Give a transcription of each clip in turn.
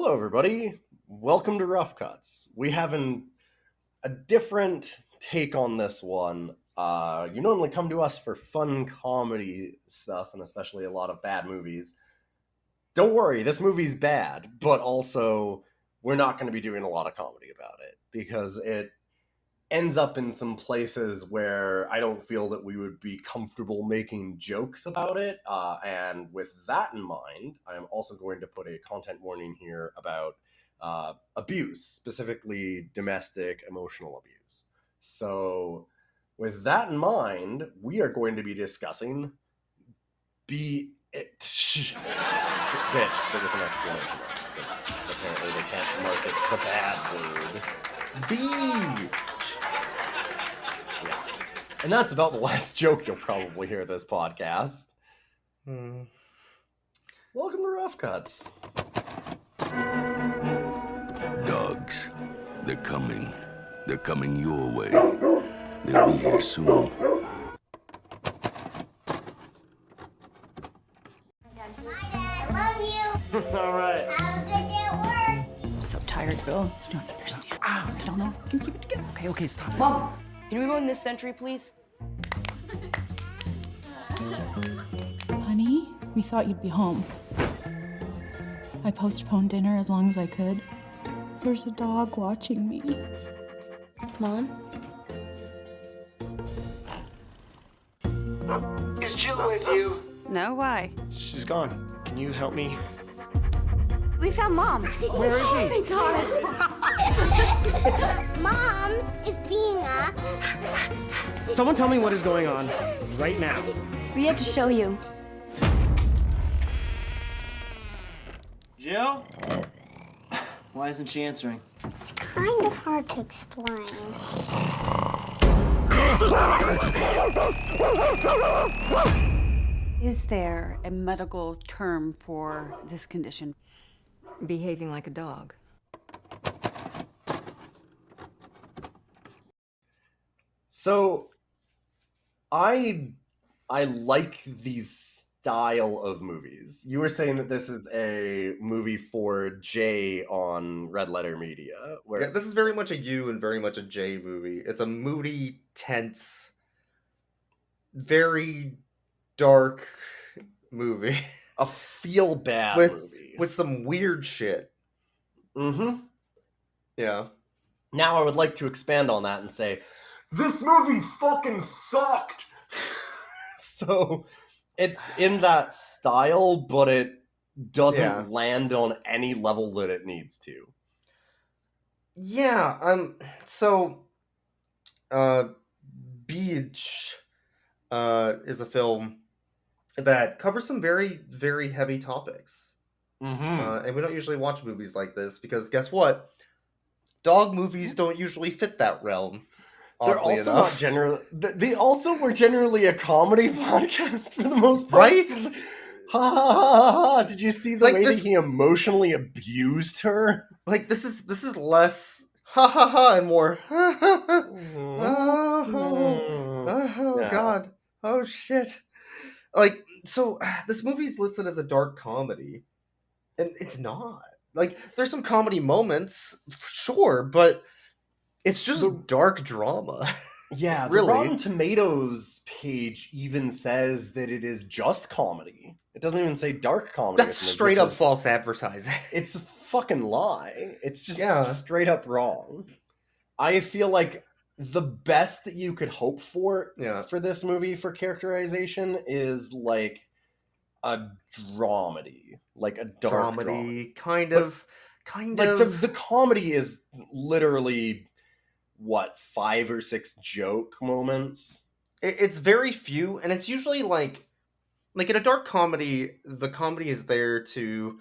Hello, everybody. Welcome to Rough Cuts. We have a different take on this one. You normally come to us for fun comedy stuff, and especially a lot of bad movies. Don't worry, this movie's bad, but also we're not going to be doing a lot of comedy about it because it ends up in some places where I don't feel that we would be comfortable making jokes about it. And with that in mind, I am also going to put a content warning here about abuse, specifically domestic emotional abuse. So, with that in mind, we are going to be discussing be it bitch, but with an exclamation mark, because apparently they can't market the bad word. Beach. Yeah. And that's about the last joke you'll probably hear this podcast. Welcome to Rough Cuts. Dogs, they're coming. They're coming your way. They'll be here soon. I love you. All right. Have a good day at work. I'm so tired, Bill. You don't understand. I don't know. Can you keep it together? Okay, stop. Mom, can we go in this century, please? Honey, we thought you'd be home. I postponed dinner as long as I could. There's a dog watching me. Mom? Is Jill with you? No, why? She's gone. Can you help me? We found Mom. Where is she? Mom is being a... Someone tell me what is going on right now. We have to show you. Jill? Why isn't she answering? It's kind of hard to explain. Is there a medical term for this condition? Behaving like a dog. So, I like these style of movies. You were saying that this is a movie for Jay on Red Letter Media. Where Yeah, this is very much a you and very much a Jay movie. It's a moody, tense, very dark movie a feel bad with movie. with some weird shit. Mm-hmm. Yeah. Now I would like to expand on that and say, this movie fucking sucked! So, it's in that style, but it doesn't land on any level that it needs to. Yeah, so Beach is a film that covers some very, very heavy topics. Mm-hmm. And we don't usually watch movies like this because guess what? Dog movies don't usually fit that realm. They're also not generally. They also were generally a comedy podcast for the most part. Right? Ha ha ha ha ha! Did you see the Like way this- that he emotionally abused her? Like this is less ha ha ha and more ha ha ha. Oh Yeah. God. Oh shit. Like, so this movie's listed as a dark comedy. And it's not. Like, there's some comedy moments, sure, but it's just dark drama. Yeah, the Really? Rotten Tomatoes page even says that it is just comedy. It doesn't even say dark comedy. That's straight up false advertising. It's a fucking lie. It's just Yeah. straight up wrong. I feel like the best that you could hope for for this movie for characterization is like a dramedy, like a dark Dramedy, dramedy. kind But, of. Like the comedy is literally what 5 or 6 joke moments. It's very few, and it's usually like in a dark comedy, the comedy is there to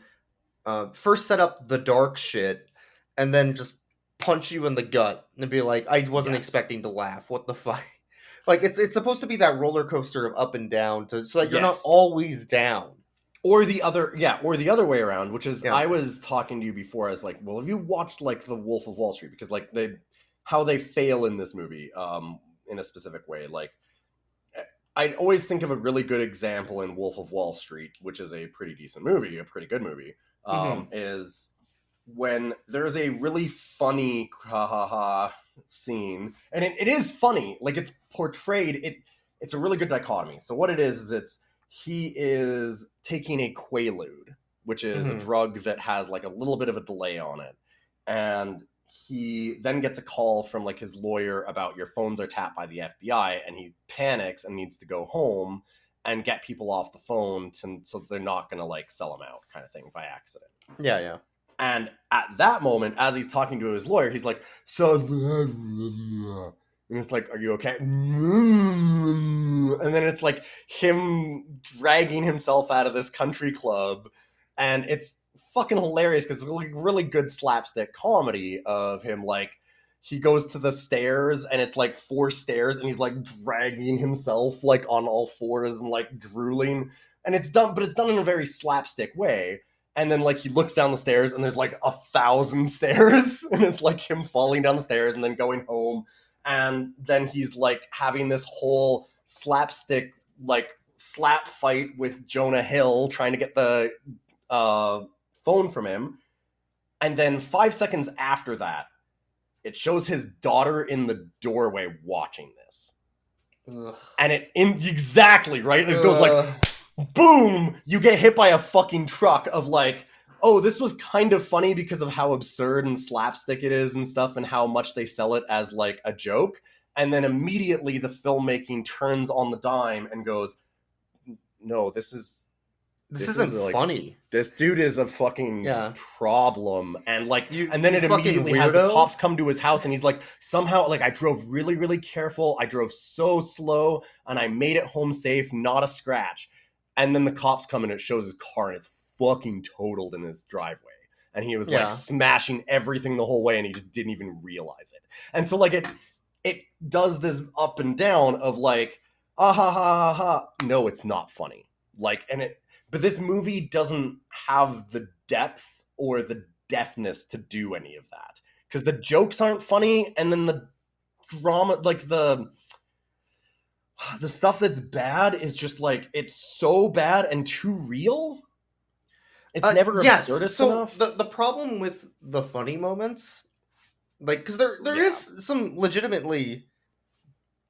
first set up the dark shit, and then just punch you in the gut and be like, I wasn't Yes. expecting to laugh. What the fuck? Like it's supposed to be that roller coaster of up and down, so that you're not Yes. always down. Or the other way around, which is Yeah. I was talking to you before. I was like, well, have you watched like The Wolf of Wall Street? Because like how they fail in this movie, in a specific way. Like I always think of a really good example in Wolf of Wall Street, which is a pretty decent movie, a pretty good movie. Is when there's a really funny ha ha ha scene, and it is funny, like it's portrayed, it's a really good dichotomy. So what it is he is taking a Quaalude, which is a drug that has like a little bit of a delay on it, and he then gets a call from like his lawyer about your phones are tapped by the FBI, and he panics and needs to go home and get people off the phone so they're not gonna like sell him out, kind of thing, by accident. Yeah. And at that moment, as he's talking to his lawyer, he's like, so, and it's like, are you okay? And then it's like him dragging himself out of this country club, and it's fucking hilarious because it's like really good slapstick comedy of him, like, he goes to the stairs and it's like 4 stairs and he's like dragging himself like on all fours and like drooling, and it's done in a very slapstick way. And then like he looks down the stairs and there's like 1,000 stairs and it's like him falling down the stairs and then going home, and then he's like having this whole slapstick like slap fight with Jonah Hill trying to get the phone from him. And then 5 seconds after that, it shows his daughter in the doorway watching this. Ugh. And exactly, right? It goes like, boom! You get hit by a fucking truck of like, oh, this was kind of funny because of how absurd and slapstick it is and stuff, and how much they sell it as like a joke. And then immediately the filmmaking turns on the dime and goes, no, this isn't like, funny. This dude is a fucking problem. And like, and then it fucking immediately has the weirdo. cops come to his house, and he's like, somehow, like, I drove really, really careful. I drove so slow, and I made it home safe, not a scratch. And then the cops come and it shows his car, and it's fucking totaled in his driveway. And he was like smashing everything the whole way, and he just didn't even realize it. And so like it does this up and down of like, ah ha ha ha ha. No, it's not funny. Like, but this movie doesn't have the depth or the deftness to do any of that, because the jokes aren't funny, and then the drama, like the stuff that's bad is just like, it's so bad and too real. It's never absurdist enough. The problem with the funny moments, like, because there is some legitimately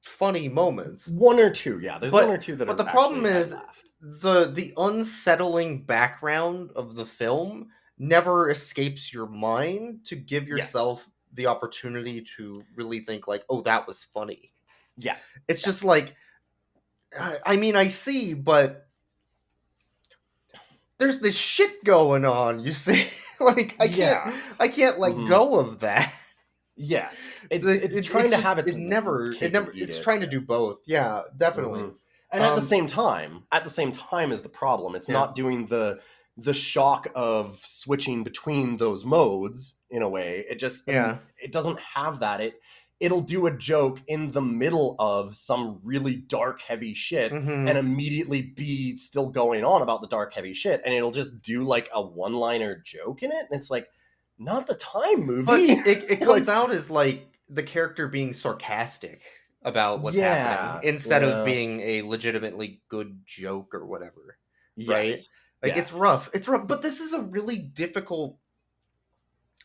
funny moments. One or two, yeah. There's one or two that are. But the problem is the unsettling background of the film never escapes your mind to give yourself the opportunity to really think like, oh, that was funny. Yeah. It's just like, I mean, I see, but there's this shit going on, you see? Like, I can't let go of that. Yes. It's trying to have it. It's trying to do both. Yeah, definitely. Mm-hmm. And at the same time is the problem. It's not doing the shock of switching between those modes in a way. It just, it doesn't have that. It'll do a joke in the middle of some really dark, heavy shit and immediately be still going on about the dark, heavy shit. And it'll just do like a one-liner joke in it. And it's like, not the time, movie. But it comes out as like the character being sarcastic about what's happening instead of being a legitimately good joke or whatever. Yes. Right? Like, it's rough. It's rough. But this is a really difficult...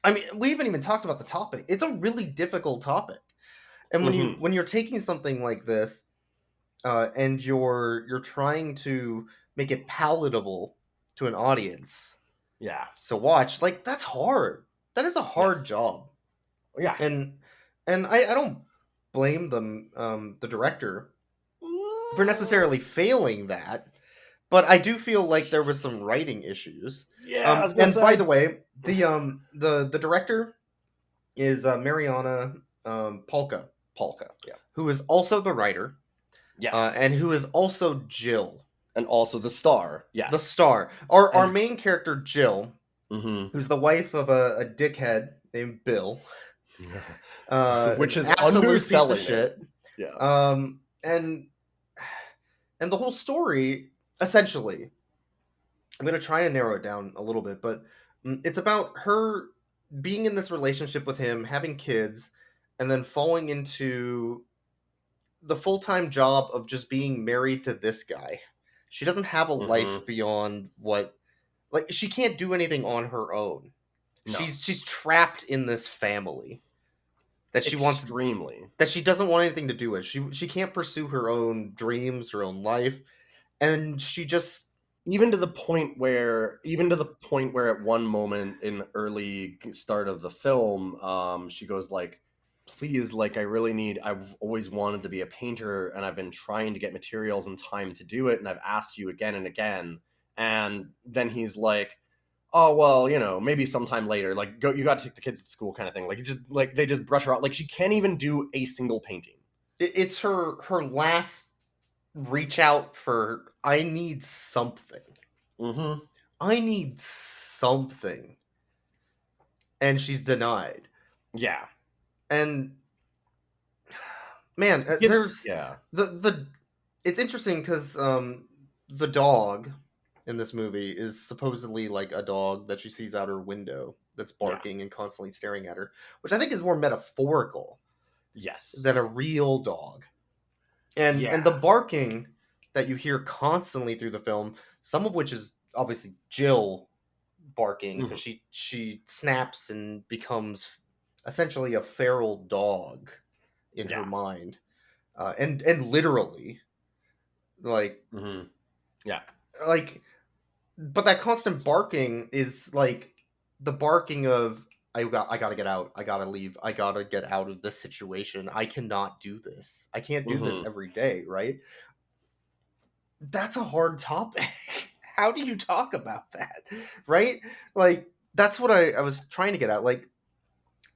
I mean, we haven't even talked about the topic. It's a really difficult topic. And when you're taking something like this, and you're trying to make it palatable to an audience, to watch, like, that's hard. That is a hard job. Yeah. And I don't blame the director for necessarily failing that, but I do feel like there was some writing issues. Yeah. And by the way, the director is Mariana Polka, who is also the writer. Yes. And who is also Jill. And also the star. Yes. The star. Our main character, Jill, who's the wife of a dickhead named Bill. Which is absolute underselling piece of shit. Yeah. And the whole story, essentially, I'm going to try and narrow it down a little bit, but it's about her being in this relationship with him, having kids, and then falling into the full-time job of just being married to this guy. She doesn't have a life beyond what... Like, she can't do anything on her own. No. She's trapped in this family that she wants, extremely. that she doesn't want anything to do with. She can't pursue her own dreams, her own life, and she just Even to the point where at one moment in the early start of the film, she goes like, please, like, I've always wanted to be a painter, and I've been trying to get materials and time to do it, and I've asked you again and again. And then he's like, oh, well, you know, maybe sometime later, like, go, you got to take the kids to school kind of thing. Like, you just, like, they just brush her out. Like, she can't even do a single painting. it's her last reach out for, I need something. Mm-hmm. I need something. And she's denied. Yeah. And man, Yeah, there's yeah. the it's interesting because the dog in this movie is supposedly like a dog that she sees out her window that's barking and constantly staring at her, which I think is more metaphorical Yes. than a real dog. And the barking that you hear constantly through the film, some of which is obviously Jill barking because she snaps and becomes essentially a feral dog in her mind, and literally, like, like, but that constant barking is like the barking of I gotta get out, I gotta leave, I gotta get out of this situation, I cannot do this, I can't do this every day, right? That's a hard topic. How do you talk about that, right? Like, that's what I was trying to get at. Like,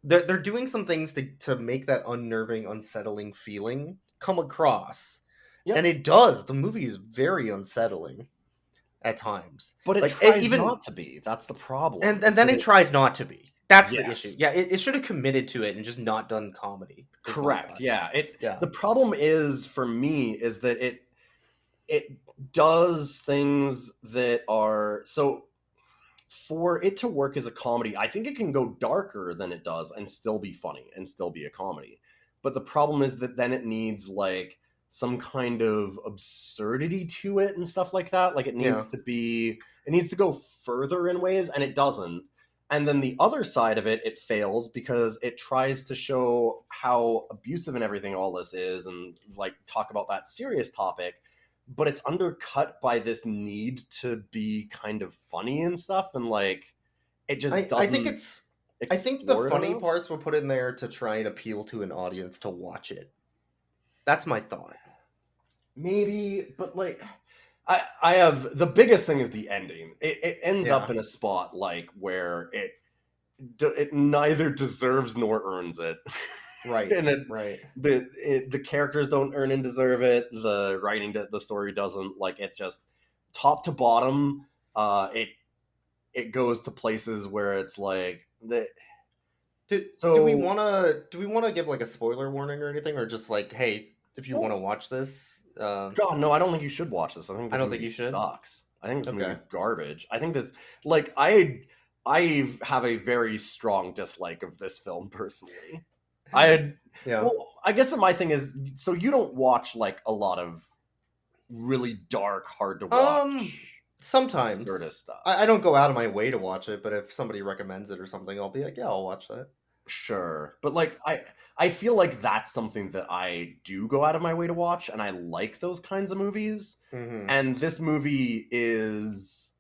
they're doing some things to make that unnerving, unsettling feeling come across. Yep. And it does. The movie is very unsettling at times. But it like, tries even not to be. That's the problem. And then it tries not to be. That's the issue. Yeah, it should have committed to it and just not done comedy. Correct. Yeah. The problem is, for me, is that it does things that are... So, for it to work as a comedy, I think it can go darker than it does and still be funny and still be a comedy. But the problem is that then it needs, like, some kind of absurdity to it and stuff like that. Like, it needs to go further in ways, and it doesn't. And then the other side of it, it fails because it tries to show how abusive and everything all this is and, like, talk about that serious topic. But it's undercut by this need to be kind of funny and stuff, and like it just doesn't. I think the funny parts were put in there to try and appeal to an audience to watch it. That's my thought. Maybe, but like, I have the biggest thing is the ending. It ends up in a spot like where it neither deserves nor earns it. Right. And the characters don't earn and deserve it. The writing, the story doesn't. Like, it just top to bottom. It goes to places where it's like the. Do we want to give like a spoiler warning or anything, or just like, hey, if you want to watch this? God, no, I don't think you should watch this. I don't think you should. Sucks. I think this movie is garbage. I think this, like, I have a very strong dislike of this film personally. Well, I guess that my thing is, so you don't watch like a lot of really dark, hard to watch sometimes sort of stuff. I don't go out of my way to watch it, but if somebody recommends it or something, I'll be like, yeah, I'll watch that. Sure. But like I feel like that's something that I do go out of my way to watch, and I like those kinds of movies. And this movie is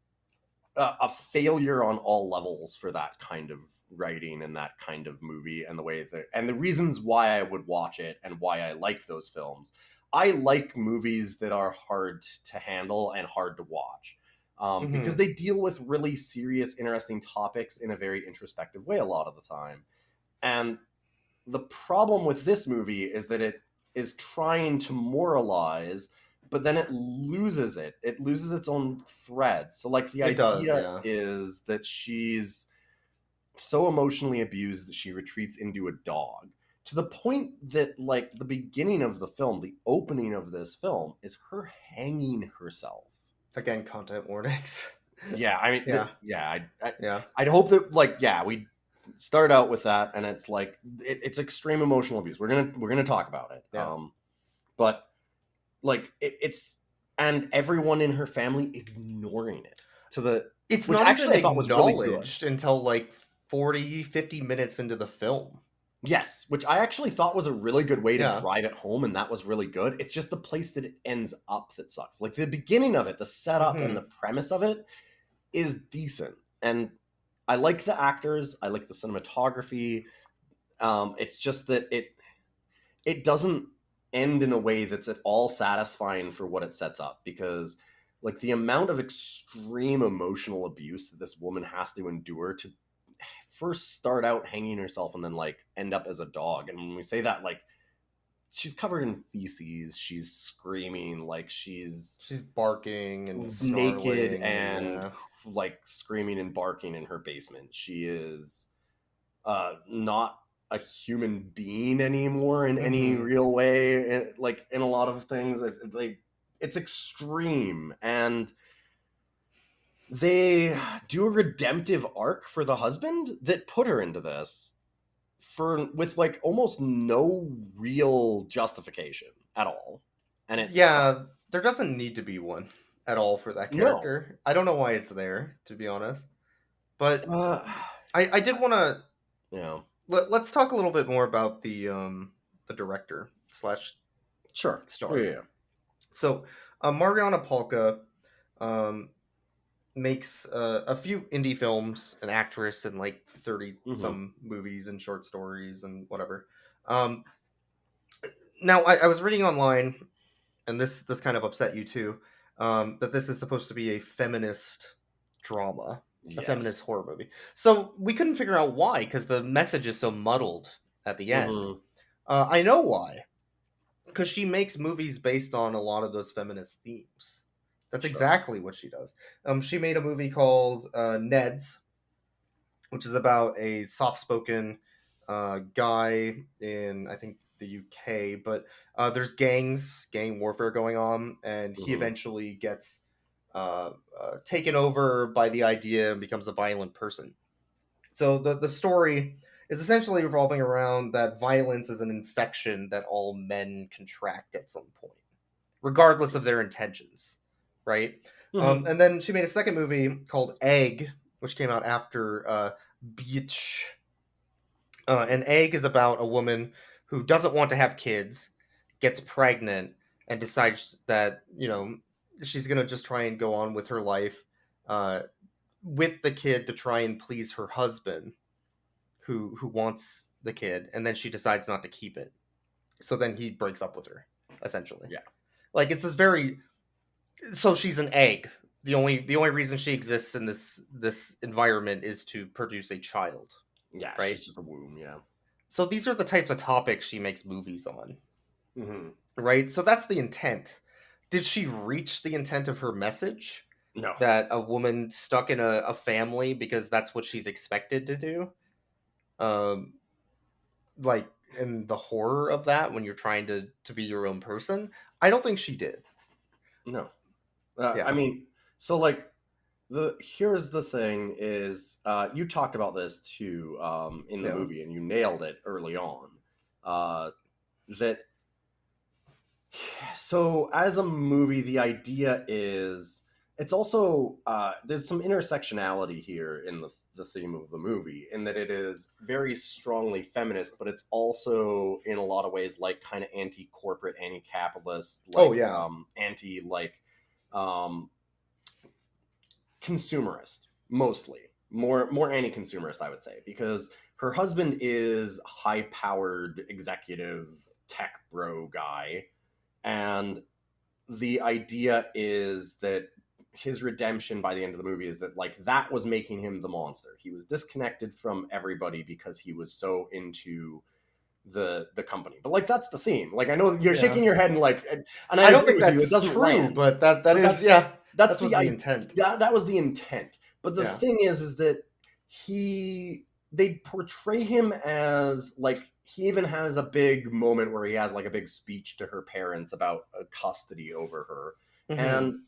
a failure on all levels for that kind of writing and that kind of movie, and the way that, and the reasons why I would watch it and why I like those films. I like movies that are hard to handle and hard to watch, because they deal with really serious, interesting topics in a very introspective way a lot of the time. And the problem with this movie is that it is trying to moralize, but then it loses it. It loses its own thread. So like the idea is that she's so emotionally abused that she retreats into a dog, to the point that like the beginning of the film, the opening of this film, is her hanging herself. Again, content warnings. Yeah, I mean, I'd hope that like we start out with that, and it's like it's extreme emotional abuse. We're gonna talk about it. But like it's, and everyone in her family ignoring it to the, it's which not actually even I thought was really good acknowledged until like 40, 50 minutes into the film. Yes, which I actually thought was a really good way to Yeah. drive it home, and that was really good. It's just the place that it ends up that sucks. Like the beginning of it, the setup and the premise of it is decent, and I like the actors, I like the cinematography. It's just that it doesn't end in a way that's at all satisfying for what it sets up, because like the amount of extreme emotional abuse that this woman has to endure to first start out hanging herself and then like end up as a dog. And when we say that, like she's covered in feces, she's screaming, like she's barking and naked snarling and like screaming and barking in her basement. She is not a human being anymore in any real way. Like in a lot of things, it's extreme, and they do a redemptive arc for the husband that put her into this with like almost no real justification at all. And it sucks. there doesn't need to be one at all for that character. I don't know why it's there, to be honest. But I did want to, let's talk a little bit more about the director / star. Yeah. So Mariana Polka makes a few indie films, an actress in like 30 some movies and short stories and whatever. Now I was reading online, and this kind of upset you too, that this is supposed to be a feminist drama, a feminist horror movie. So we couldn't figure out why, because the message is so muddled at the end. I know why. Because she makes movies based on a lot of those feminist themes. That's exactly what she does. She made a movie called Ned's, which is about a soft-spoken guy in, I think, the UK. But there's gang warfare going on, and he eventually gets taken over by the idea and becomes a violent person. So the story is essentially revolving around that violence is an infection that all men contract at some point, regardless of their intentions. Right? And then she made a second movie called Egg, which came out after Beach. And Egg is about a woman who doesn't want to have kids, gets pregnant, and decides that, she's going to just try and go on with her life with the kid to try and please her husband, who wants the kid, and then she decides not to keep it. So then he breaks up with her, essentially. Yeah. Like, it's this very... So she's an egg. The only reason she exists in this environment is to produce a child. Yeah, right? She's just a womb, yeah. So these are the types of topics she makes movies on. Right? So that's the intent. Did she reach the intent of her message? No. That a woman stuck in a family because that's what she's expected to do? Like, in the horror of that, when you're trying to be your own person? I don't think she did. No. I mean, so like here's the thing is you talked about this too in the movie, and you nailed it early on. So as a movie, the idea is it's also there's some intersectionality here in the theme of the movie, in that it is very strongly feminist, but it's also in a lot of ways like kind of anti-corporate, anti-capitalist, like anti like consumerist, mostly more anti-consumerist, I would say, because her husband is high-powered executive tech bro guy, and the idea is that his redemption by the end of the movie is that like that was making him the monster. He was disconnected from everybody because he was so into the company. But like that's the theme. Like I know you're shaking your head and like, and I don't think that's true, land. But that's the intent. That was the intent. But the thing is that they portray him as like, he even has a big moment where he has like a big speech to her parents about custody over her. And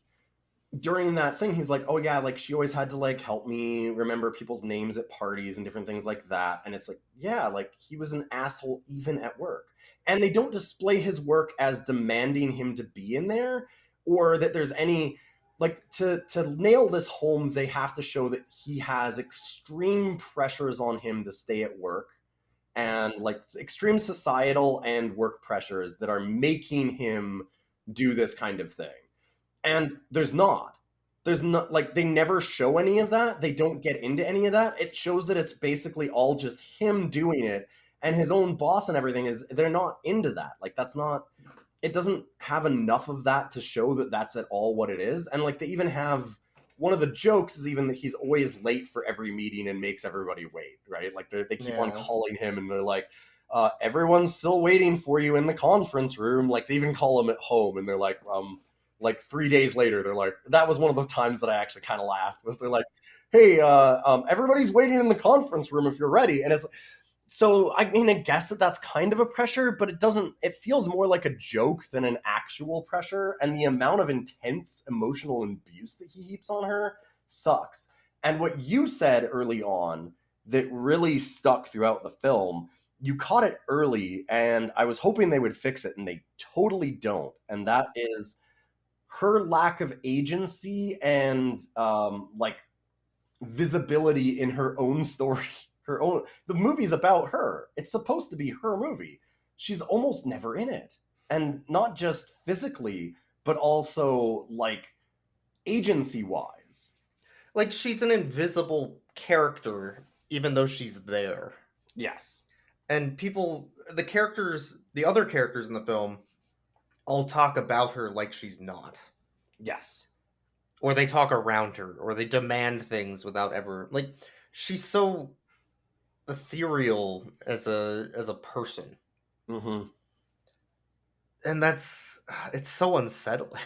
during that thing, he's like, oh yeah, like she always had to like help me remember people's names at parties and different things like that. And it's like, yeah, like he was an asshole even at work. And they don't display his work as demanding him to be in there, or that there's any like to nail this home, they have to show that he has extreme pressures on him to stay at work, and like extreme societal and work pressures that are making him do this kind of thing. And there's not. Like, they never show any of that. They don't get into any of that. It shows that it's basically all just him doing it, and his own boss and everything they're not into that. Like, that's not, it doesn't have enough of that to show that that's at all what it is. And like, they even have, one of the jokes is even that he's always late for every meeting and makes everybody wait, right? Like, they keep on calling him, and they're like, everyone's still waiting for you in the conference room. Like, they even call him at home, and they're like 3 days later, they're like, that was one of the times that I actually kind of laughed, was they're like, hey, everybody's waiting in the conference room if you're ready. And it's, so, I mean, I guess that's kind of a pressure, but it feels more like a joke than an actual pressure. And the amount of intense emotional abuse that he heaps on her sucks. And what you said early on that really stuck throughout the film, you caught it early, and I was hoping they would fix it, and they totally don't. And that is her lack of agency and like visibility in her own story. The movie's about her. It's supposed to be her movie. She's almost never in it. And not just physically, but also like agency wise. Like, she's an invisible character, even though she's there. Yes. And the other characters in the film, all talk about her like she's not. Yes. Or they talk around her, or they demand things without ever, like, she's so ethereal as a person. Mm-hmm. And it's so unsettling.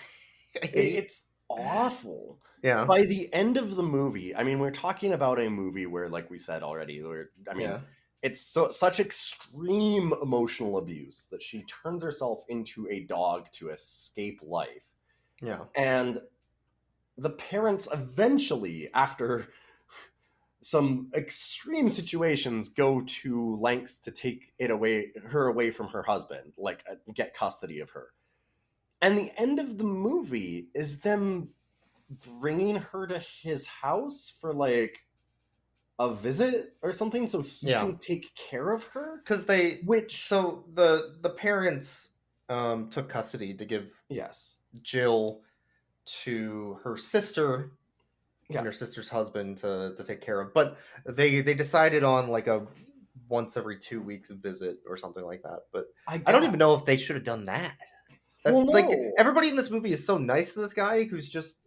It's awful. Yeah. By the end of the movie, I mean, we're talking about a movie where, like we said already, it's such extreme emotional abuse that she turns herself into a dog to escape life. Yeah. And the parents eventually, after some extreme situations, go to lengths to take her away from her husband, like get custody of her. And the end of the movie is them bringing her to his house for like a visit or something, so he can take care of her. Because the parents took custody to give Jill to her sister and her sister's husband to take care of, but they decided on like a once every 2 weeks visit or something like that. But I don't even know if they should have done that. Like, everybody in this movie is so nice to this guy who's just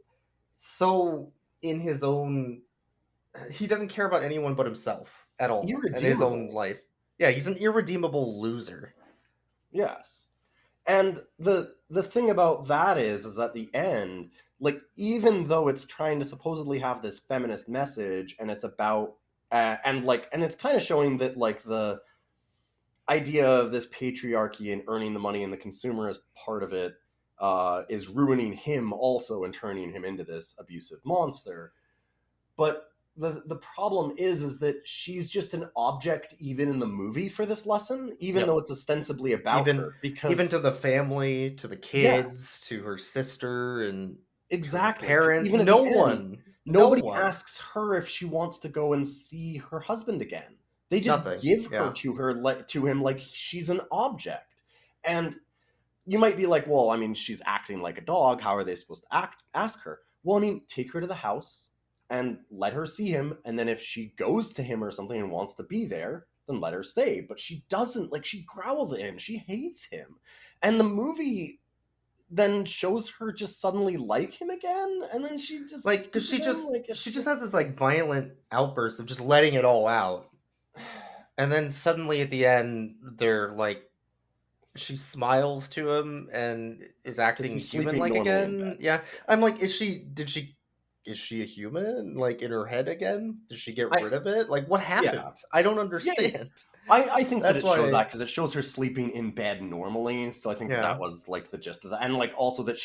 so in his own. He doesn't care about anyone but himself at all and his own life. Yeah, he's an irredeemable loser. Yes. And the thing about that is at the end, like, even though it's trying to supposedly have this feminist message, and it's about and it's kind of showing that like the idea of this patriarchy and earning the money and the consumerist part of it is ruining him also and turning him into this abusive monster. But the problem is that she's just an object even in the movie for this lesson, even though it's ostensibly about her. Because even to the family, to the kids, to her sister, and exactly her parents, even nobody asks her if she wants to go and see her husband again. They just give her to him like she's an object. And you might be like, well, I mean, she's acting like a dog. How are they supposed to ask her? Well, I mean, take her to the house and let her see him, and then if she goes to him or something and wants to be there, then let her stay. But she doesn't. Like, she growls at him. She hates him. And the movie then shows her just suddenly like him again, and then she just like, because she just has this like violent outburst of just letting it all out, and then suddenly at the end they're like, she smiles to him and is acting human like again. Yeah, I'm like, is she a human, like, in her head again? Did she get rid of it? Like, what happened? Yeah. I don't understand. I think that it shows that because it shows her sleeping in bed normally. So I think that was like the gist of that. And like also that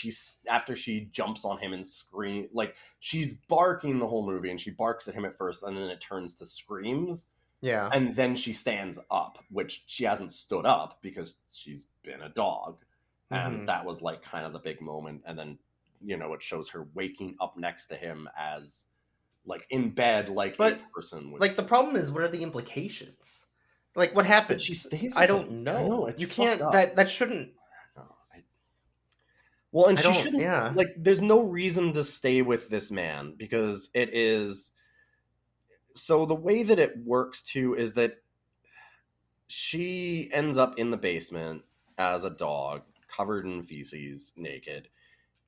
after she jumps on him and scream, like, she's barking the whole movie, and she barks at him at first, and then it turns to screams. Yeah. And then she stands up, which she hasn't stood up because she's been a dog. And that was like kind of the big moment. And then it shows her waking up next to him as like in bed, like But, a person would Like, the problem is, what are the implications? Like, what happened? But she stays I with don't him. know. I know, it's you fucked can't. up. That shouldn't. No, well, and I she don't- shouldn't. yeah. Like, there's no reason to stay with this man because it is. So the way that it works too is that she ends up in the basement as a dog, covered in feces, naked,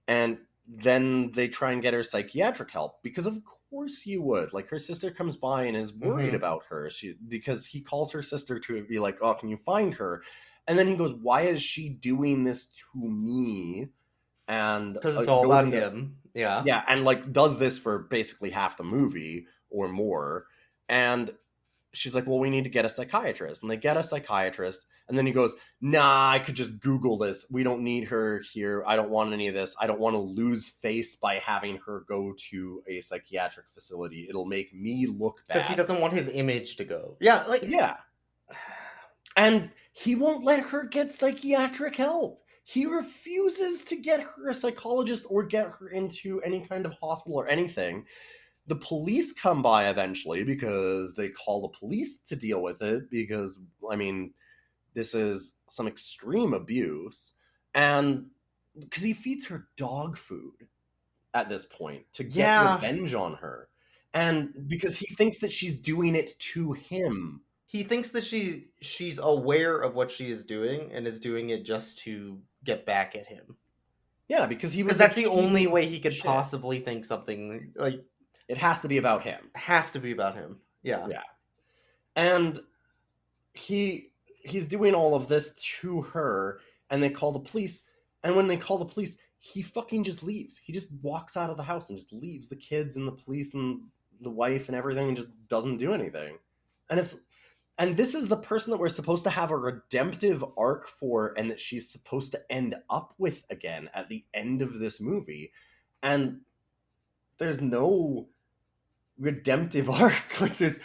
and then they try and get her psychiatric help because of course you would. Like, her sister comes by and is worried Mhm. about her. Because he calls her sister to be like, "Oh, can you find her?" And then he goes, "Why is she doing this to me?" And Because it's all goes about into- him. Yeah. Yeah, and like does this for basically half the movie or more. And she's like, "Well, we need to get a psychiatrist." And they get a psychiatrist, and then he goes, "Nah, I could just Google this. We don't need her here. I don't want any of this. I don't want to lose face by having her go to a psychiatric facility. It'll make me look bad." Because he doesn't want his image to go. Yeah. Like. Yeah. And he won't let her get psychiatric help. He refuses to get her a psychologist or get her into any kind of hospital or anything. The police come by eventually because they call the police to deal with it because, I mean, this is some extreme abuse. And because he feeds her dog food at this point to get Yeah. revenge on her. And because he thinks that she's doing it to him. He thinks that she's aware of what she is doing and is doing it just to get back at him. Yeah, because he was Because that's a the only huge way he could shit. possibly think something like It has to be about him. has to be about him. Yeah. Yeah. And he's doing all of this to her, and they call the police. And when they call the police, he fucking just leaves. He just walks out of the house and just leaves the kids and the police and the wife and everything and just doesn't do anything. And this is the person that we're supposed to have a redemptive arc for and that she's supposed to end up with again at the end of this movie. And there's no redemptive arc. Like, there's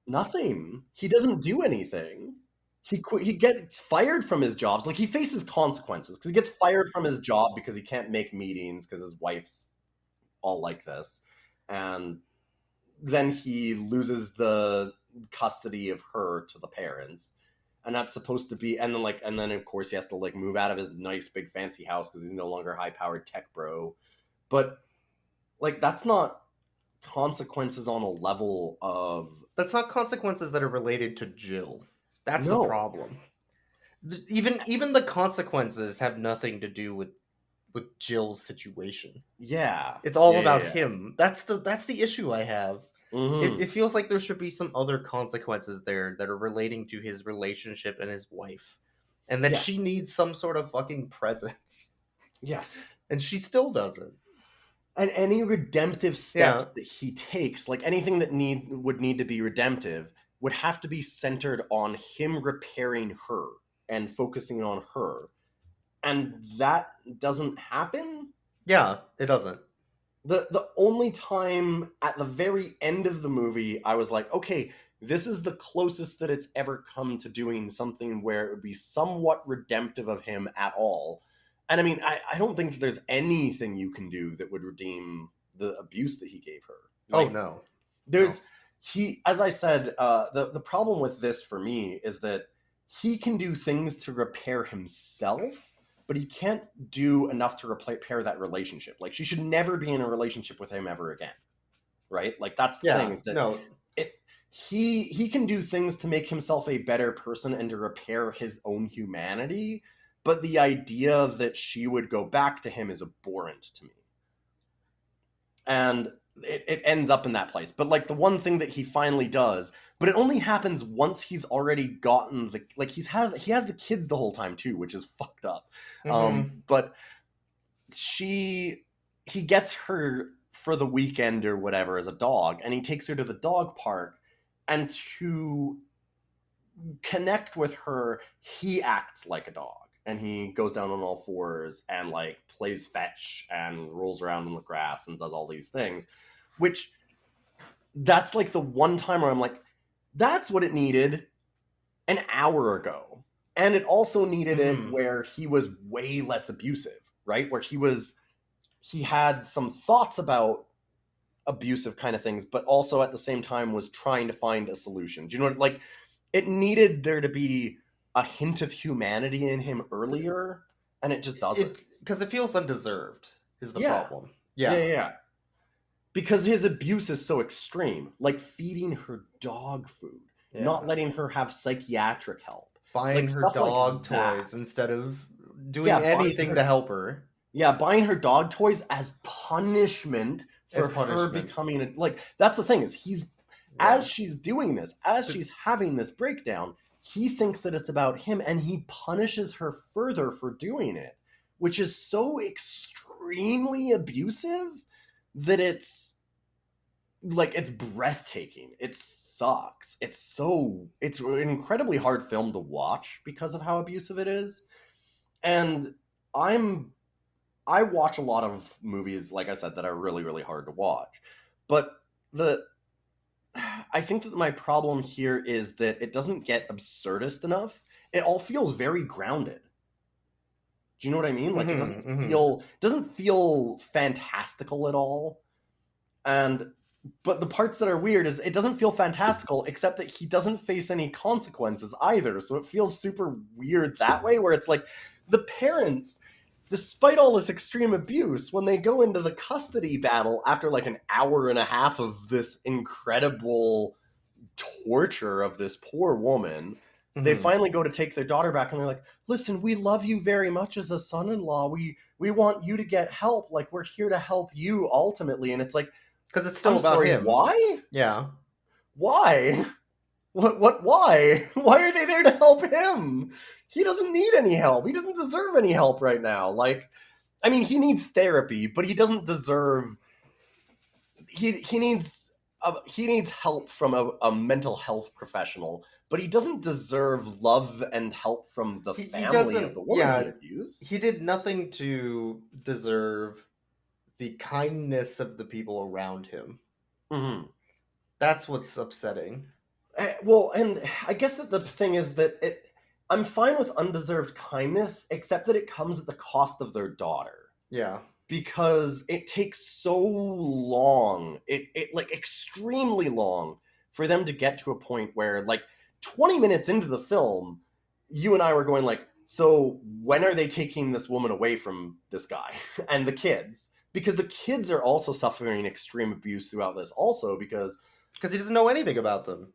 nothing. He doesn't do anything. He gets fired from his jobs. Like, he faces consequences because he gets fired from his job because he can't make meetings because his wife's all like this. And then he loses the custody of her to the parents. And that's supposed to be, and then of course he has to like move out of his nice big fancy house because he's no longer high powered tech bro. But like, that's not consequences on a level of. That's not consequences that are related to Jill. That's No. the problem. Even the consequences have nothing to do with Jill's situation. Yeah, It's all Yeah, about yeah. him. That's the issue I have. Mhm. It feels like there should be some other consequences there that are relating to his relationship and his wife. And that Yeah. she needs some sort of fucking presence. Yes. And she still doesn't. And any redemptive steps Yeah. that he takes, like anything that would need to be redemptive, would have to be centered on him repairing her and focusing on her. And that doesn't happen. Yeah, it doesn't. The only time at the very end of the movie I was like, okay, this is the closest that it's ever come to doing something where it would be somewhat redemptive of him at all. And I mean, I don't think that there's anything you can do that would redeem the abuse that he gave her. Like, Oh no. there's as I said, the problem with this for me is that he can do things to repair himself, but he can't do enough to repair that relationship. Like, she should never be in a relationship with him ever again, right? Like, that's the thing, is that no. he can do things to make himself a better person and to repair his own humanity, but the idea that she would go back to him is abhorrent to me. And it ends up in that place. But like, the one thing that he finally does, but it only happens once he's already gotten he has the kids the whole time too, which is fucked up. But he gets her for the weekend or whatever as a dog, and he takes her to the dog park, and to connect with her, he acts like a dog. And he goes down on all fours and like plays fetch and rolls around in the grass and does all these things, which that's like the one time where I'm like, that's what it needed an hour ago. And it also needed it where he was way less abusive, right? Where he was he had some thoughts about abusive kind of things, but also at the same time was trying to find a solution. Do you know what, like, it needed there to be a hint of humanity in him earlier, and it just doesn't. Because it feels undeserved is the Yeah. problem. Yeah. Because his abuse is so extreme, like feeding her dog food, Yeah. not letting her have psychiatric help, Buying like, her stuff like dog that. toys instead of doing Yeah, buying anything her- to help her. Yeah, buying her dog toys as punishment for As punishment. her becoming a, like, that's the thing is as she's doing this, as she's having this breakdown, he thinks that it's about him, and he punishes her further for doing it, which is so extremely abusive that it's like, it's breathtaking. It sucks. It's an incredibly hard film to watch because of how abusive it is. And I watch a lot of movies, like I said, that are really, really hard to watch. But I think that my problem here is that it doesn't get absurdist enough. It all feels very grounded. Do you know what I mean? Like, it doesn't feel fantastical at all. But the parts that are weird is it doesn't feel fantastical, except that he doesn't face any consequences either. So it feels super weird that way, where it's like the parents, despite all this extreme abuse, when they go into the custody battle after like an hour and a half of this incredible torture of this poor woman, they finally go to take their daughter back, and they're like, listen, we love you very much as a son-in-law. We want you to get help. Like, we're here to help you ultimately. And it's like, because it's still I'm about sorry, him. Why? Yeah. Why? What? Why? Why are they there to help him? He doesn't need any help. He doesn't deserve any help right now. Like, I mean, he needs therapy, but he doesn't deserve. He needs help from a mental health professional, but he doesn't deserve love and help from the family of the woman he abused. He did nothing to deserve the kindness of the people around him. Mm-hmm. That's what's upsetting. Well, and I guess that the thing is that I'm fine with undeserved kindness, except that it comes at the cost of their daughter. Yeah. Because it takes so long, it like extremely long, for them to get to a point where, like, 20 minutes into the film, you and I were going like, so when are they taking this woman away from this guy and the kids? Because the kids are also suffering extreme abuse throughout this also, because he doesn't know anything about them.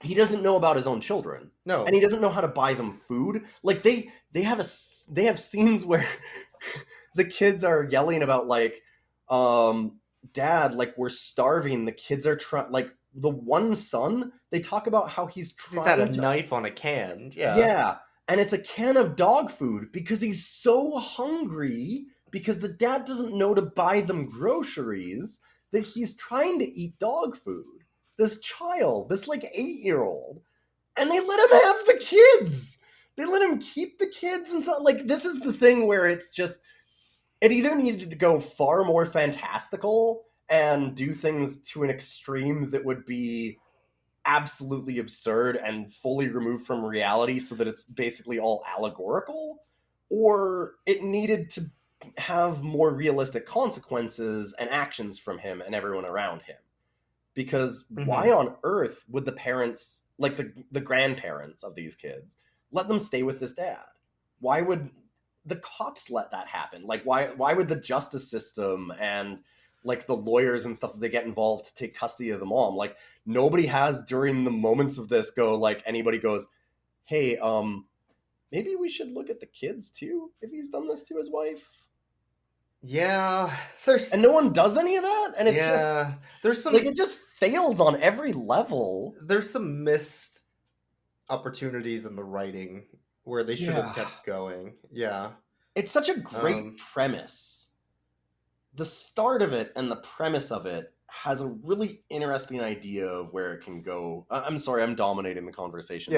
He doesn't know about his own children. No. And he doesn't know how to buy them food. Like, they have scenes where the kids are yelling about, like, Dad, like, we're starving. The kids are trying, like, the one son, they talk about how he's trying He's had a knife on a can. Yeah. Yeah. And it's a can of dog food because he's so hungry, because the dad doesn't know to buy them groceries, that he's trying to eat dog food. This child, this like 8-year-old, and they let him have the kids. They let him keep the kids and stuff. Like, this is the thing where it's just, it either needed to go far more fantastical and do things to an extreme that would be absolutely absurd and fully removed from reality so that it's basically all allegorical, or it needed to have more realistic consequences and actions from him and everyone around him. Because why on earth would the parents, like the grandparents of these kids, let them stay with this dad? Why would the cops let that happen? Like, why would the justice system and, like, the lawyers and stuff that they get involved to take custody of the mom? Like, nobody has, during the moments of this, anybody goes, hey, maybe we should look at the kids too, if he's done this to his wife. Yeah, and no one does any of that, and it's just there's some, like, it just fails on every level. There's some missed opportunities in the writing where they should have kept going. Yeah, it's such a great premise. The start of it and the premise of it has a really interesting idea of where it can go. I'm sorry, I'm dominating the conversation.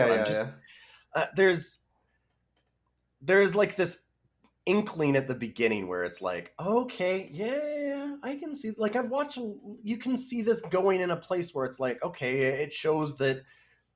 There's like this inkling at the beginning where it's like, okay, yeah, I can see, like, you can see this going in a place where it's like, okay, it shows that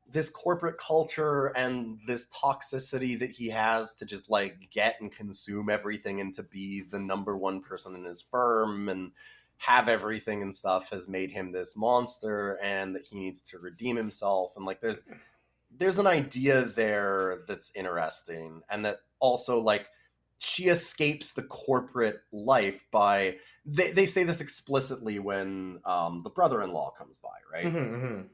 this corporate culture and this toxicity that he has to just like get and consume everything and to be the number one person in his firm and have everything and stuff has made him this monster, and that he needs to redeem himself. And like there's an idea there that's interesting, and that also like she escapes the corporate life by they say this explicitly when the brother-in-law comes by, right?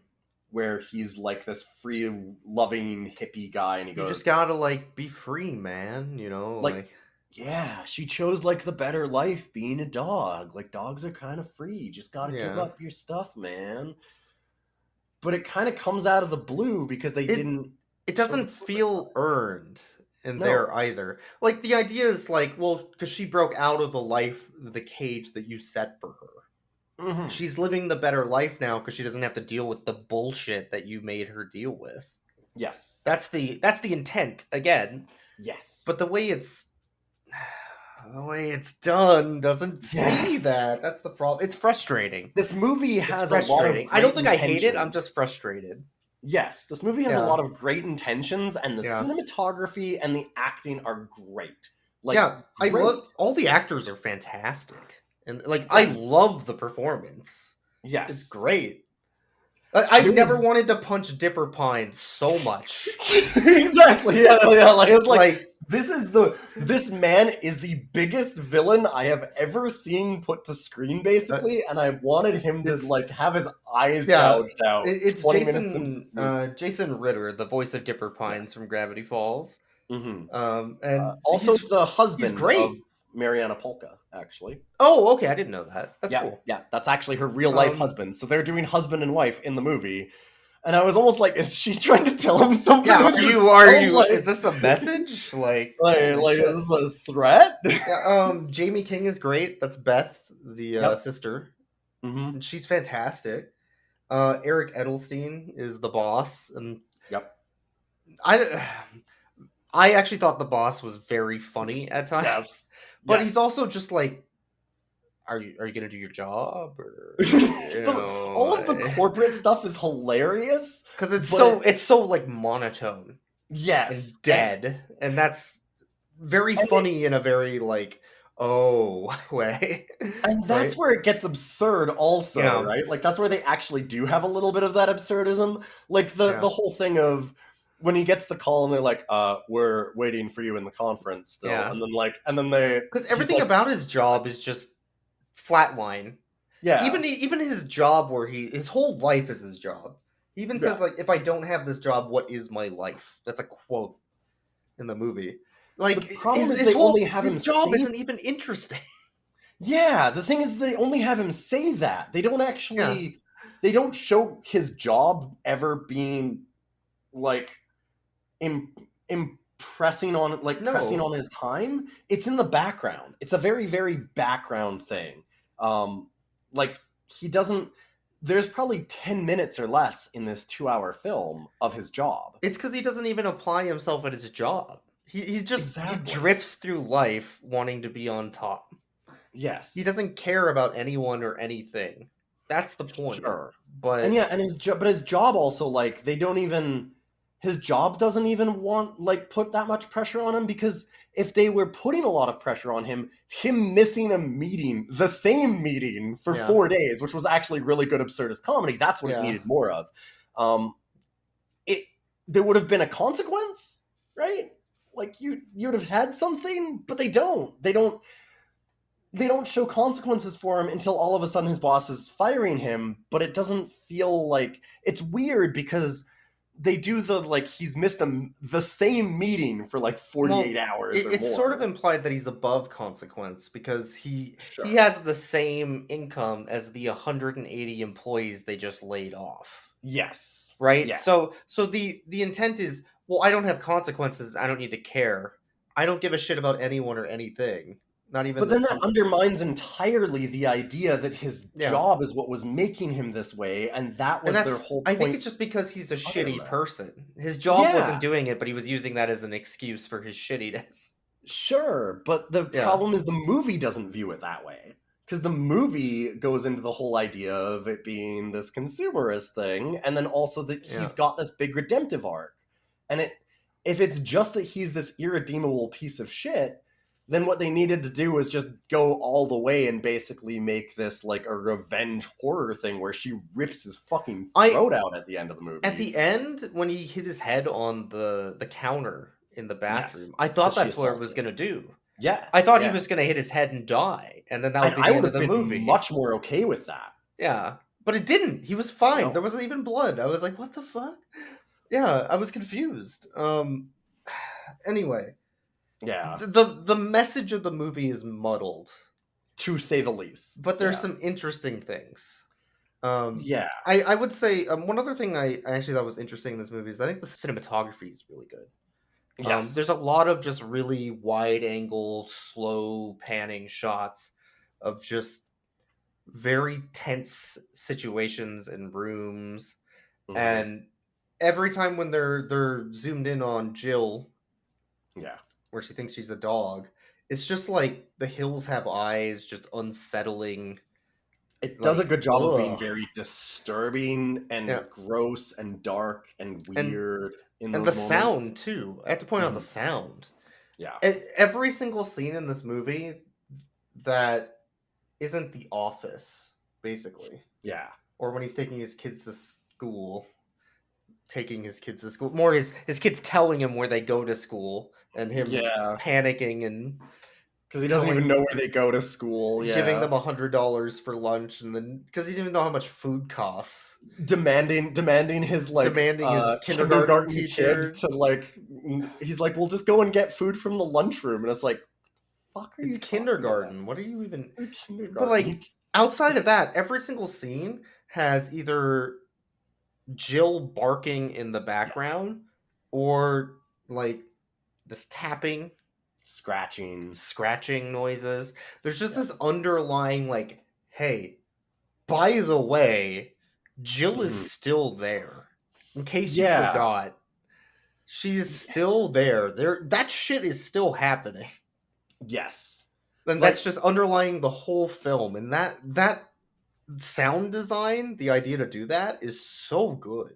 Where he's like this free loving hippie guy, and he You goes, just gotta like be free, man. You know, like yeah, she chose like the better life being a dog. Like dogs are kind of free. You just gotta give Yeah. up your stuff, man. But it kind of comes out of the blue because they didn't. it doesn't corporate feel eurned in No. there either. Like the idea is like, well, because she broke out of the cage that you set for her. Mhm. She's living the better life now because she doesn't have to deal with the bullshit that you made her deal with. Yes. That's the intent again. Yes. But the way it's done doesn't see Yes. that. That's the problem. It's frustrating. This movie It's has a lot of frustrating. I don't great think I hate it. intentions. I'm just frustrated. Yes, this movie has Yeah. a lot of great intentions, and the Yeah. cinematography and the acting are great. Like, Yeah, I great. love all the actors are fantastic, and like I love the performance. It's Yes. great. I've There never was- wanted to punch Dipper Pine so much. Exactly. Yeah. Like it's like, Like, this man is the biggest villain I have ever seen put to screen, basically, and I wanted him to It's- like have his eyes Yeah, gouged out. it's 20 minutes into this movie. Jason Ritter, the voice of Dipper Pines from Gravity Falls. Mhm. And Also, he's- the husband great. of Mariana Polka, actually. oh, okay, I didn't know that. That's yeah, cool. yeah, that's actually her real life husband. So they're doing husband and wife in the movie, and I was almost like, is she trying to tell him something? Yeah, with are this you? film? Is this a message? Like, like is this a threat? yeah, Jamie King is great. That's Beth, the Yep. sister. Mm-hmm. And she's fantastic. Eric Edelstein is the boss, and Yep. I actually thought the boss was very funny at times. Yes. But Yes. he's also just like, are you gonna do your job, or All of the corporate stuff is hilarious. because it's but- so like monotone and Yes, dead, and that's very And funny in a very like way. and that's right? where it gets absurd also, Yeah. right? Like that's where they actually do have a little bit of that absurdism. Like the Yeah. whole thing of when he gets the call and they're like, we're waiting for you in the conference still. Yeah. And then they Because he's everything like- about his job is just flatline. yeah. Even his job, where his whole life is his job. He even says Yeah. like, "If I don't have this job, what is my life?" That's a quote in the movie. Like The problem is his they whole only have his him job say- isn't even interesting. Yeah, the thing is they only have him say that. They don't actually they don't show his job ever being like impressing on like No. pressing on his time. It's in the background. It's a very very background thing. Like he doesn't there's probably 10 minutes or less in this 2-hour film of his job. It's because he doesn't even apply himself at his job. He just Exactly. he drifts through life wanting to be on top. Yes. He doesn't care about anyone or anything. That's the point. Sure. But And yeah, and his job, but his job also like they don't even his job doesn't even want like put that much pressure on him, because if they were putting a lot of pressure on him missing a meeting, the same meeting for Yeah. 4 days, which was actually really good absurdist comedy, that's what it Yeah. needed more of. There would have been a consequence, right? Like you'd have had something, but they don't. They don't show consequences for him until all of a sudden his boss is firing him, but it doesn't feel like it's weird because they do the like he's missed the same meeting for like 48 hours or it's more. sort of implied that he's above consequence because he Sure. has the same income as the 180 employees they just laid off, Yes. right? Yeah. So the intent is, well, I don't have consequences, I don't need to care, I don't give a shit about anyone or anything, not even But this then that company. undermines entirely the idea that his Yeah. job is what was making him this way, and that was And their that's, whole I point. think it's just because he's a other shitty than that. person. His job Yeah. wasn't doing it, but he was using that as an excuse for his shittiness. Sure, but the Yeah. problem is the movie doesn't view it that way. because the movie goes into the whole idea of it being this consumerist thing, and then also that he's got this big redemptive arc. And if it's just that he's this irredeemable piece of shit, then what they needed to do was just go all the way and basically make this like a revenge horror thing where she rips his fucking throat out at the end of the movie. At the end, when he hit his head on the counter in the bathroom, I thought that's what it was going to do. Yeah, I thought he was going to hit his head and die, and then that would be the end of the movie. Much more okay with that. Yeah, but it didn't. He was fine. No. There wasn't even blood. I was like, what the fuck? Yeah, I was confused. Anyway. Yeah. The message of the movie is muddled, to say the least. But there's some interesting things. Yeah. I would say one other thing I actually thought was interesting in this movie is I think the cinematography is really good. Yes. There's a lot of just really wide angle, slow panning shots of just very tense situations and rooms. Mhm. And every time when they're zoomed in on Jill, where she thinks she's a dog, it's just like the hills have eyes, just unsettling. It does a good job of being very disturbing and gross and dark and weird. And the sound, too. I have to point out the sound. Yeah. Every single scene in this movie that isn't The Office, basically. Yeah. Or when he's taking his kids to school. More his kids telling him where they go to school. And him panicking and... Because he doesn't even know where they go to school. Yeah. Giving them $100 for lunch, and then because he didn't even know how much food costs. Demanding his kindergarten teacher to like. He's like, "We'll just go and get food from the lunchroom," and it's like, "Fuck, it's kindergarten. What are you even?" Kindergarten. But like outside of that, every single scene has either Jill barking in the background or like this tapping. Scratching noises. There's just this underlying like, hey, by the way, Jill is still there. In case you forgot. She's still there. That shit is still happening. Yes. And that's just underlying the whole film. And that sound design, the idea to do that is so good.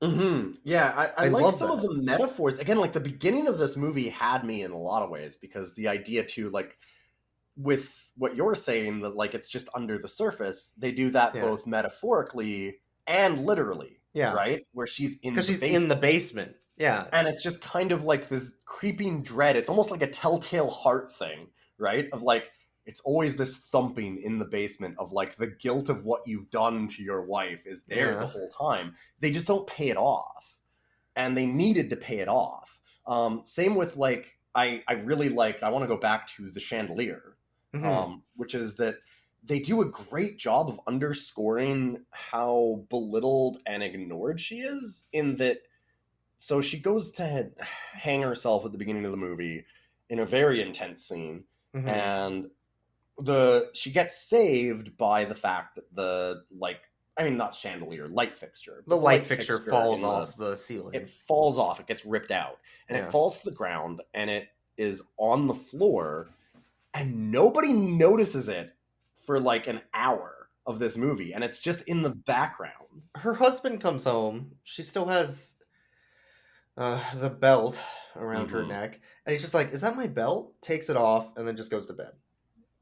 Mm-hmm. Yeah, I like some of the metaphors. Again, like the beginning of this movie had me in a lot of ways because the idea too, like with what you're saying, that like it's just under the surface, they do that both metaphorically and literally. Yeah. Right? Where she's in the basement. Yeah. And it's just kind of like this creeping dread. It's almost like a telltale heart thing, right? Of like, it's always this thumping in the basement of like the guilt of what you've done to your wife is there the whole time. They just don't pay it off. And they needed to pay it off. Same with like, I really like, I want to go back to The Chandelier, which is that they do a great job of underscoring how belittled and ignored she is in that. So she goes to hang herself at the beginning of the movie in a very intense scene. And she gets saved by the fact that not chandelier, light fixture. The light fixture falls off the ceiling. It falls off. It gets ripped out. And it falls to the ground. And it is on the floor. And nobody notices it for like an hour of this movie. And it's just in the background. Her husband comes home. She still has the belt around her neck. And he's just like, is that my belt? Takes it off and then just goes to bed.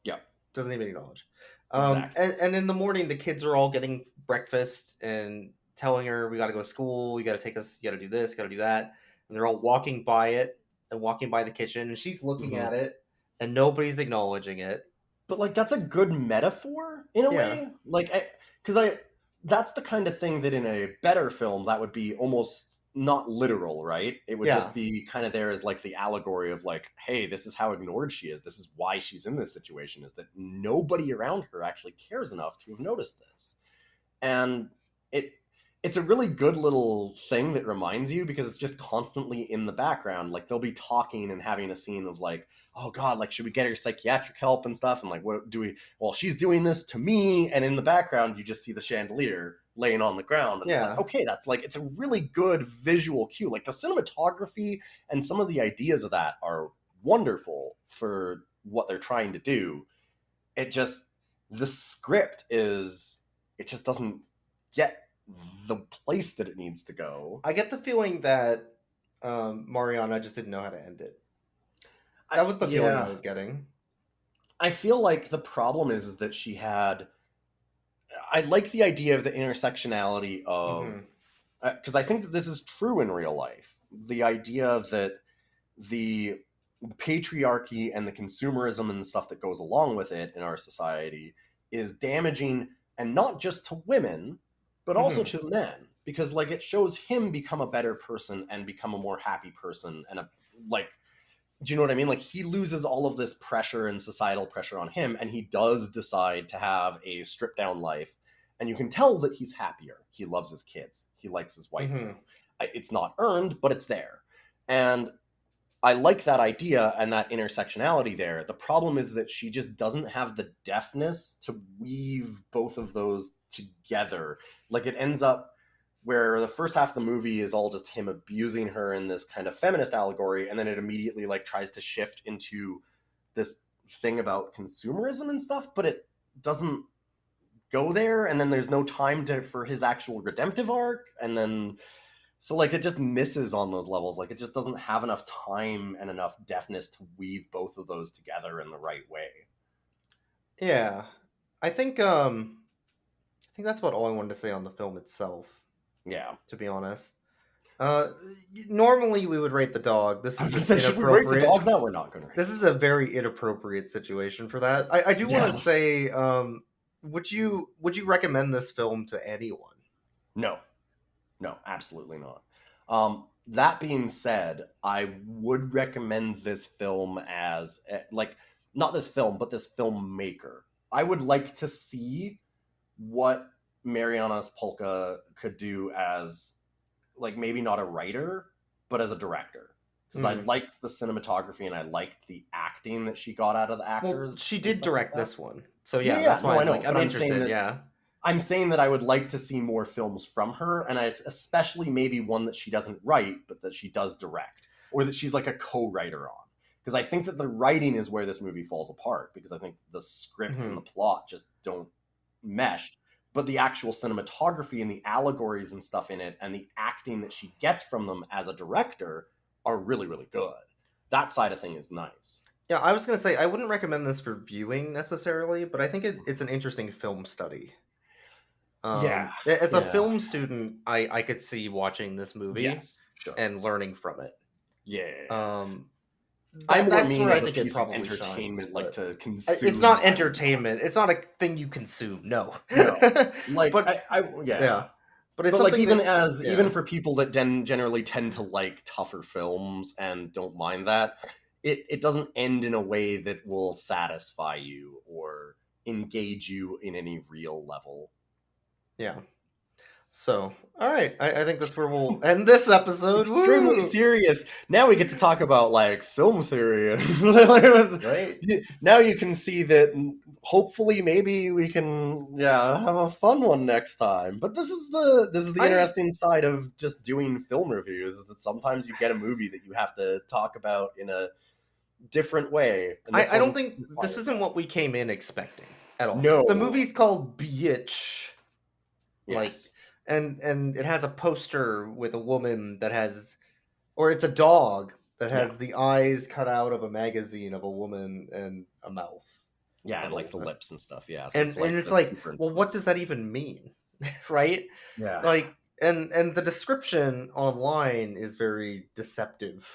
Yep. Doesn't even acknowledge. Exactly. And in the morning, the kids are all getting breakfast and telling her, we got to go to school. You got to take us. You got to do this. Got to do that. And they're all walking by it and walking by the kitchen. And she's looking at it and nobody's acknowledging it. But like, that's a good metaphor in a way. Like, because that's the kind of thing that in a better film, that would be almost not literal, right? It would just be kind of there as like the allegory of like, hey, this is how ignored she is. This is why she's in this situation, is that nobody around her actually cares enough to have noticed this. And it's a really good little thing that reminds you because it's just constantly in the background. Like they'll be talking and having a scene of like, oh God, like, should we get her psychiatric help and stuff? And like, what do we, well, she's doing this to me. And in the background, you just see the chandelier laying on the ground. And it's like, okay, that's like, it's a really good visual cue. Like the cinematography and some of the ideas of that are wonderful for what they're trying to do. It just, the script it just doesn't get the place that it needs to go. I get the feeling that Mariana just didn't know how to end it. That was the feeling I was getting. I feel like the problem is that she had. I like the idea of the intersectionality of, because I think that this is true in real life. The idea that the patriarchy and the consumerism and the stuff that goes along with it in our society is damaging, and not just to women, but also to men, because like it shows him become a better person and become a more happy person, and do you know what I mean? Like, he loses all of this pressure and societal pressure on him, and he does decide to have a stripped down life. And you can tell that he's happier. He loves his kids. He likes his wife. It's not earned, but it's there. And I like that idea and that intersectionality there. The problem is that she just doesn't have the deftness to weave both of those together. Like, it ends up where the first half of the movie is all just him abusing her in this kind of feminist allegory, and then it immediately like tries to shift into this thing about consumerism and stuff, but it doesn't go there, and then there's no time for his actual redemptive arc, and then so like it just misses on those levels. Like, it just doesn't have enough time and enough deftness to weave both of those together in the right way. Yeah. I think that's about all I wanted to say on the film itself. Yeah, to be honest. Normally we would rate the dog. This is inappropriate. Should we rate the dogs? No, we're not going to. This is a very inappropriate situation for that. I do want to say, would you recommend this film to anyone? No, absolutely not. That being said, I would recommend this film as not this film, but this filmmaker. I would like to see what Mariana Zapolka could do as, like, maybe not a writer, but as a director. Because I liked the cinematography and I liked the acting that she got out of the actors. Well, she did direct this one. So yeah, that's why I'm interested. That, I'm saying that I would like to see more films from her, and especially maybe one that she doesn't write, but that she does direct. Or that she's like a co-writer on. Because I think that the writing is where this movie falls apart, because I think the script and the plot just don't mesh. But the actual cinematography and the allegories and stuff in it and the acting that she gets from them as a director are really, really good. That side of thing is nice. Yeah, I was going to say, I wouldn't recommend this for viewing necessarily, but I think it's an interesting film study. As a film student, I could see watching this movie and learning from it. Yeah. That's where I think it probably entertainment, shines, like to consume. It's not entertainment. It's not a thing you consume. No. Like, but But it's like, even that, even for people that generally tend to like tougher films and don't mind that, it doesn't end in a way that will satisfy you or engage you in any real level. Yeah. So, all right. I think that's where we'll end this episode. Extremely serious. Now we get to talk about like film theory. Right. Now you can see that hopefully maybe we can have a fun one next time. But this is the interesting side of just doing film reviews, is that sometimes you get a movie that you have to talk about in a different way. I don't think this isn't what we came in expecting at all. No. The movie's called Bitch. Yes. And it has a poster with a woman that has, or it's a dog that has the eyes cut out of a magazine of a woman and a mouth. Yeah, and like the lips and stuff. Yeah, so and it's like, well, what does that even mean, right? Yeah, like, and the description online is very deceptive.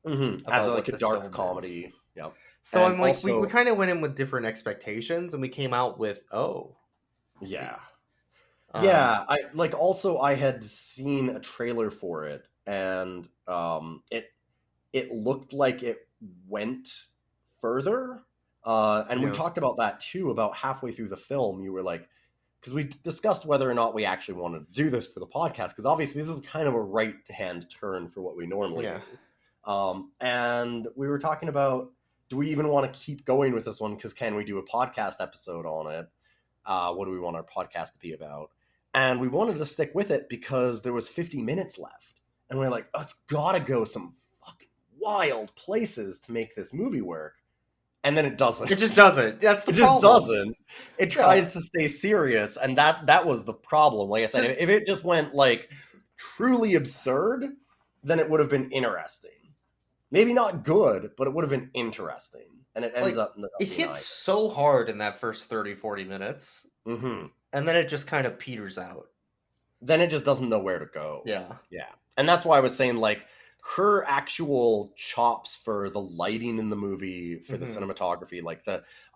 As like a dark comedy. Yep. So I'm like, also, we kind of went in with different expectations, and we came out with I had seen a trailer for it, and it looked like it went further, and we talked about that too. About halfway through the film, you were like, because we discussed whether or not we actually wanted to do this for the podcast, because obviously this is kind of a right hand turn for what we normally do. And we were talking about, do we even want to keep going with this one? Because can we do a podcast episode on it? What do we want our podcast to be about? And we wanted to stick with it because there was 50 minutes left. And we're like, oh, it's got to go some fucking wild places to make this movie work. and then it doesn't. It just doesn't. That's the It just problem. doesn't. It tries to stay serious, and that was the problem. Like I said, if it just went like truly absurd, then it would have been interesting. Maybe not good, but it would have been interesting. And it ends up it hits so hard in that first 30-40 minutes, and then it just kind of peters out. Then it just doesn't know where to go. Yeah. And that's why I was saying, like, her actual chops for the lighting in the movie, for the cinematography, like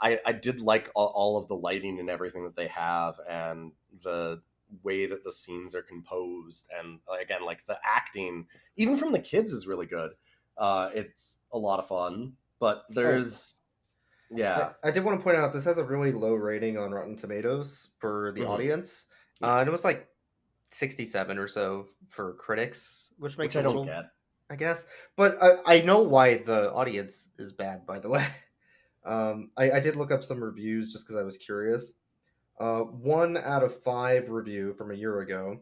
I did like all of the lighting and everything that they have, and the way that the scenes are composed, and again, like the acting, even from the kids, is really good. It's a lot of fun, but there's I did want to point out this has a really low rating on Rotten Tomatoes for the audience, and it was like 67 or so for critics, which makes I don't get, I guess. But I know why the audience is bad, by the way. I did look up some reviews just because I was curious. 1 out of 5 review from a year ago.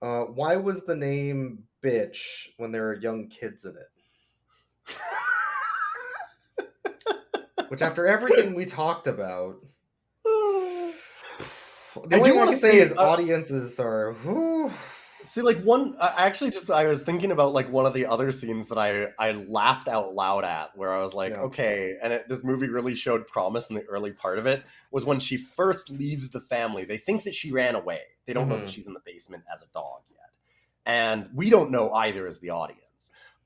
Why was the name Bitch when there are young kids in it? Which, after everything we talked about, the only thing I can say is audiences are. Whew. See, like I was thinking about like one of the other scenes that I laughed out loud at, where I was like, okay, and this movie really showed promise in the early part of it, was when she first leaves the family. They think that she ran away. They don't know that she's in the basement as a dog yet. And we don't know either as the audience.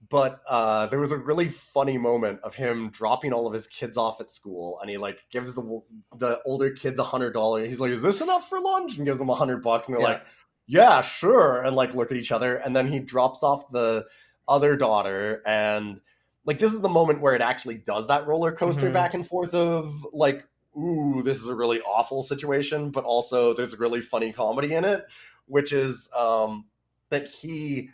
But there was a really funny moment of him dropping all of his kids off at school, and he like gives the older kids $100. He's like, "Is this enough for lunch?" And gives them $100, and they're like, "Yeah, sure," and like look at each other. And then he drops off the other daughter, and like this is the moment where it actually does that roller coaster back and forth of like, ooh, this is a really awful situation, but also there's a really funny comedy in it, which is that he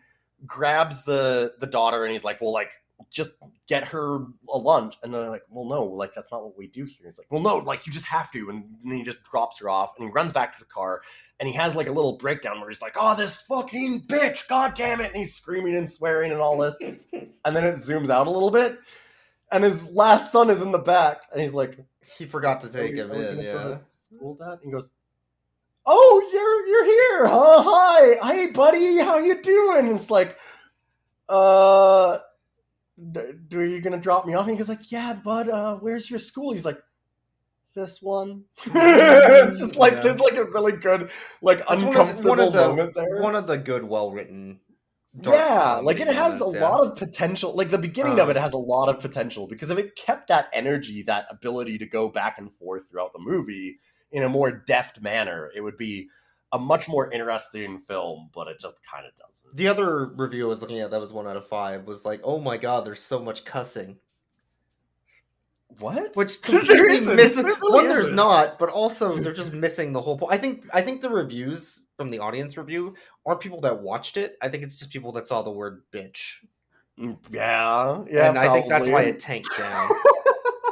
grabs the daughter and he's like, well, like, just get her a lunch. And they're like, well, no, like, that's not what we do here. He's like, well, no, like, you just have to. And then he just drops her off and he runs back to the car, and he has like a little breakdown where he's like, oh, this fucking bitch, god damn it. And he's screaming and swearing and all this. And then it zooms out a little bit, and his last son is in the back, and he's like, he forgot to take him in, School, Dad? And he goes, oh, you're here, huh? Hi, hey, buddy, how you doing? And it's like, are you gonna drop me off? And he goes like, yeah, bud, where's your school? He's like, this one. It's just like there's like a really good, like, uncomfortable moment there. One of the good, well-written. Like it has a lot of potential. Like the beginning of it has a lot of potential, because if it kept that energy, that ability to go back and forth throughout the movie in a more deft manner, it would be a much more interesting film, but it just kind of doesn't. The other review I was looking at that was 1 out of 5 was like, oh my god, there's so much cussing. What? Which completely misses. One, there's not, but also they're just missing the whole point. I think the reviews from the audience review aren't people that watched it. I think it's just people that saw the word bitch. Yeah, and probably. I think that's why it tanked down,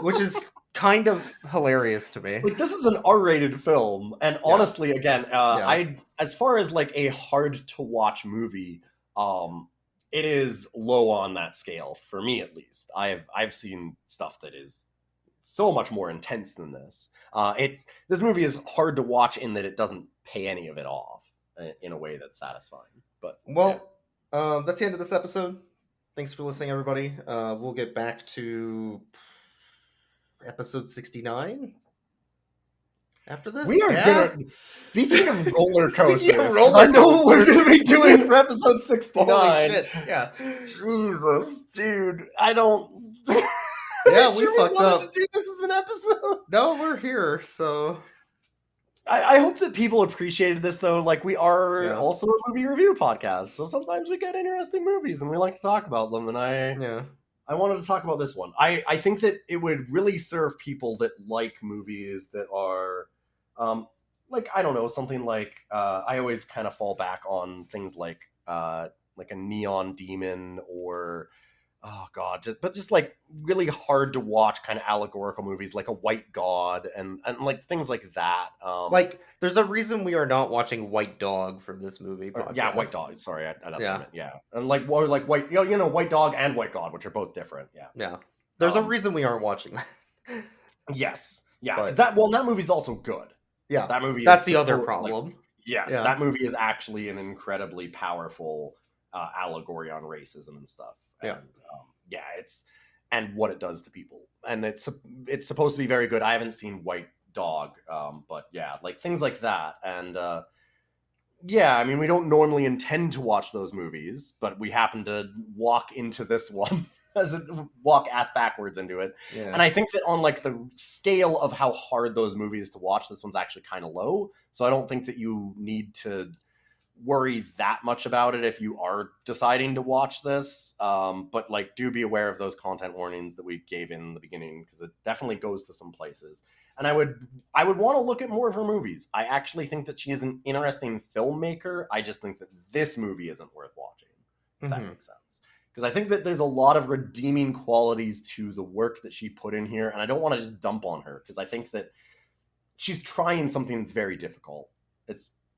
which is kind of hilarious to me. Like, this is an R-rated film, and honestly, again, I as far as like a hard to watch movie, it is low on that scale for me, at least. I've seen stuff that is so much more intense than this. This movie is hard to watch in that it doesn't pay any of it off in a way that's satisfying. But that's the end of this episode. Thanks for listening, everybody. We'll get back to episode 69 after this. We are gonna. Speaking of roller coasters, I know what we're gonna be doing for episode 69. Holy shit! Yeah, Jesus, dude, I don't. Yeah, we fucked up. To do this as an episode. No, we're here, so. I hope that people appreciated this, though. Like, we are also a movie review podcast, so sometimes we get interesting movies and we like to talk about them. And I wanted to talk about this one. I think that it would really serve people that like movies that are, like, I don't know, something like, I always kind of fall back on things like a Neon Demon or, oh god, just like really hard to watch kind of allegorical movies like a White God and like things like that. Like, there's a reason we are not watching White Dog for this movie podcast. Yeah, White Dog. Sorry, that's what I meant. Yeah, and like White, White Dog and White God, which are both different. Yeah. There's a reason we aren't watching that. Yes. Yeah. 'Cause But that movie's also good. yeah, That movie that's is the other like, problem. yes, Yeah. that movie is actually an incredibly powerful allegory on racism and stuff. Yeah. And, yeah, it's and what it does to people, and it's supposed to be very good. I haven't seen White Dog, but yeah, like things like that, and yeah, I mean, we don't normally intend to watch those movies, but we happen to walk into this one walk ass backwards into it. Yeah. And I think that on like the scale of how hard those movies to watch, this one's actually kind of low. So I don't think that you need to worry that much about it if you are deciding to watch this. But like, do be aware of those content warnings that we gave in the beginning, because it definitely goes to some places. And I would want to look at more of her movies. I actually think that she is an interesting filmmaker. I just think that this movie isn't worth watching, if that makes sense. Because I think that there's a lot of redeeming qualities to the work that she put in here, and I don't want to just dump on her, because I think that she's trying something that's very difficult.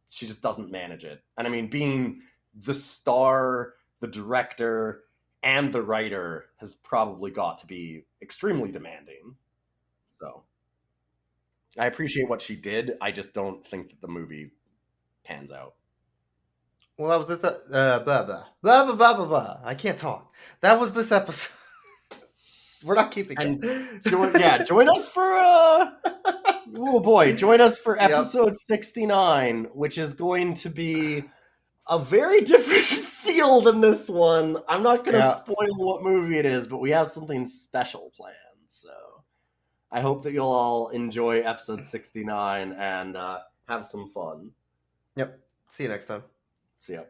She just doesn't manage it. And I mean, being the star, the director, and the writer has probably got to be extremely demanding. So I appreciate what she did. I just don't think that the movie pans out. Well, that was this. Blah blah blah blah blah blah blah. I can't talk. That was this episode. We're not keeping it. Join us for oh boy, join us for episode 69, which is going to be a very different feel than this one. I'm not going to spoil what movie it is, but we have something special planned. So I hope that you'll all enjoy episode 69 and have some fun. Yep. See you next time. See ya.